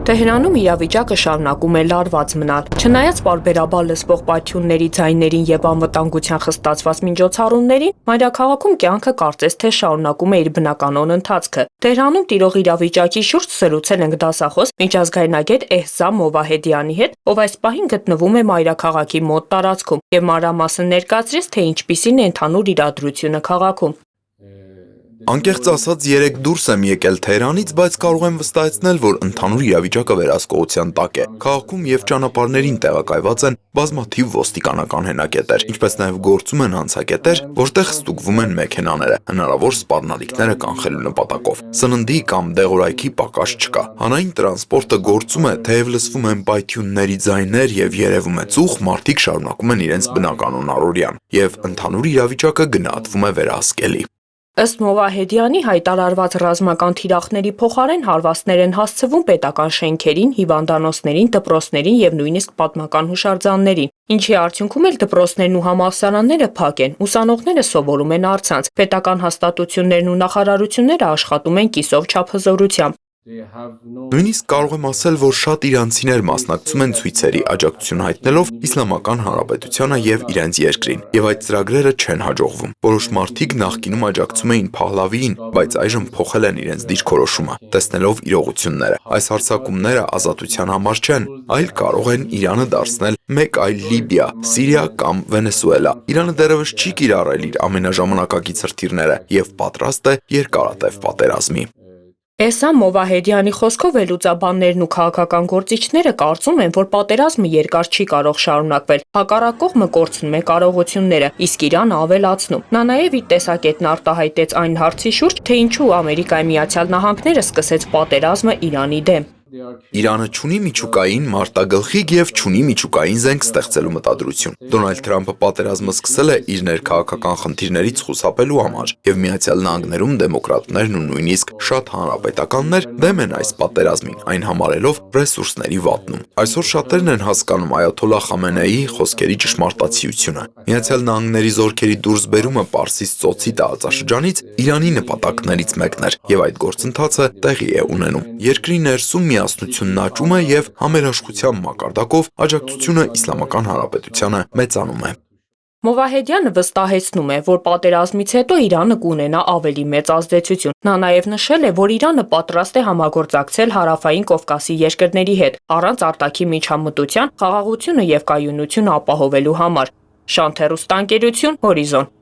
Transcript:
Թեհրանում իրավիճակը շարունակում է լարված մնալ։ Չնայած պարբերաբար լսվող պայթյունների ձայներին եւ անվտանգության խստացված միջոցառումներին, մայրաքաղաքում կյանքը կարծես թե շարունակում է իր բնականոն ընթացքը։ Թեհրանում տիրող իրավիճակի շուրջ զրուցել ենք դասախոս միջազգայնագետ Էհսամ Մովահեդյանի հետ, ով այս պահին գտնվում է մայրաքաղաքի մոտ տարածքում եւ մանրամասն ներկայացրեց, թե ինչպիսին է ընդհանուր իրադրությունը քաղաքում։ Անկեղծ ասած, երեք դուրս եմ եկել Թեհրանից, բայց կարող եմ վստահեցնել, որ ընդհանուր իրավիճակը վերահսկողության տակ է։ Քաղաքում եւ ճանապարհներին տեղակայված են բազմաթիվ ոստիկանական հենակետեր, ինչպես նաեւ գործում են անցակետեր, որտեղ ստուգվում են մեքենաները, հնարավոր սպառնալիքները կանխելու նպատակով։ Սննդի կամ դեղորայքի պակաս չկա։ Հանրային տրանսպորտը գործում է, թեև լսվում են պայթյունների ձայներ եւ երևում է ծուխ, մարդիկ շարունակում են իրենց բնականոն առօրյան, եւ ընդհանուր իրավիճակը գնահատվում է վերահսկելի։ Ըստ Մովահեդյանի հայտարարված ռազմական թիրախների փոխարեն հարվածներ են հասցվում պետական շենքերին, հիվանդանոցներին, դպրոցներին եւ նույնիսկ պատմական հուշարձաններին, ինչի արդյունքում էլ դպրոցներն ու համալսարանները փակ են, ուսանողները սովորում են առցանց, պետական հաստատություններն ու նախարարությունները աշխատում են կիսով չափազորությամբ։ Նույնիսկ կարող եմ ասել, որ շատ իրանցիներ մասնակցում են ցույցերի, աջակցություն հայտնելով Իսլամական Հանրապետությանը եւ իրենց երկրին, եւ այդ ծրագրերը չեն հաջողվում։ Որոշ մարդիկ նախկինում աջակցում էին Փահլավիին, բայց այժմ փոխել են իրենց դիրքորոշումը, տեսնելով իրողությունները։ Այս հարձակումները ազատության համար չեն, այլ կարող են Իրանը դարձնել մեկ այլ Լիբիա, Սիրիա կամ Վենեսուելա։ Իրանը դեռևս չի կիրառել իր ամենաժամանակակից հրթիռները եւ պատրաստ է երկարատև պատերազմի։ Էհսամ Մովահեդյանի խոսքով վերլուծաբաններն ու քաղաքական գործիչները կարծում են, որ պատերազմը երկար չի կարող շարունակվել։ Հակառակ կողմը կորցնում է կարողությունները, իսկ Իրանը ավելացնում։ Նա նաև իր տեսակետն արտահայտեց այն հարցի շուրջ, թե ինչու Ամերիկայի Միացյալ Նահանգները սկսեց պատերազմը Իրանի դեմ։ Իրանը չունի միջուկային մարտագլխիկ եւ չունի միջուկային զենք ստեղծելու մտադրություն։ Դոնալդ Թրամփը պատերազմը սկսել է իր ներքաղաքական խնդիրներից խուսափելու համար, եւ Միացյալ Նահանգներում դեմոկրատներն ու նույնիսկ շատ հանրապետականներ դեմ են այս պատերազմին, այն համարելով ռեսուրսների վատնում։ Այսօր շատերն են հասկանում այաթոլլահ Խամենեիի խոսքերի ճշմարտացիությունը։ Միացյալ Նահանգների զորքերի դուրսբերումը Պարսից ծոցի տարածաշրջանից Իրանի նպատակներից մեկն էր, եւ այդ գործընթացը տեղի է ունենում։ Երկրի ներսում միասնությունն աճում է եւ համերաշխության մակարդակով աջակցությունը Իսլամական Հանրապետությանը մեծանում է։ Մովահեդյանը վստահեցնում է, որ պատերազմից հետո Իրանը կունենա ավելի մեծ ազդեցություն։ Նա նաև նշել է, որ Իրանը պատրաստ է համագործակցել Հարավային Կովկասի երկրների հետ, առանց արտաքին միջամտության, խաղաղությունը եւ կայունությունը ապահովելու համար։ Շանթ հեռուստաընկերություն, Հորիզոն։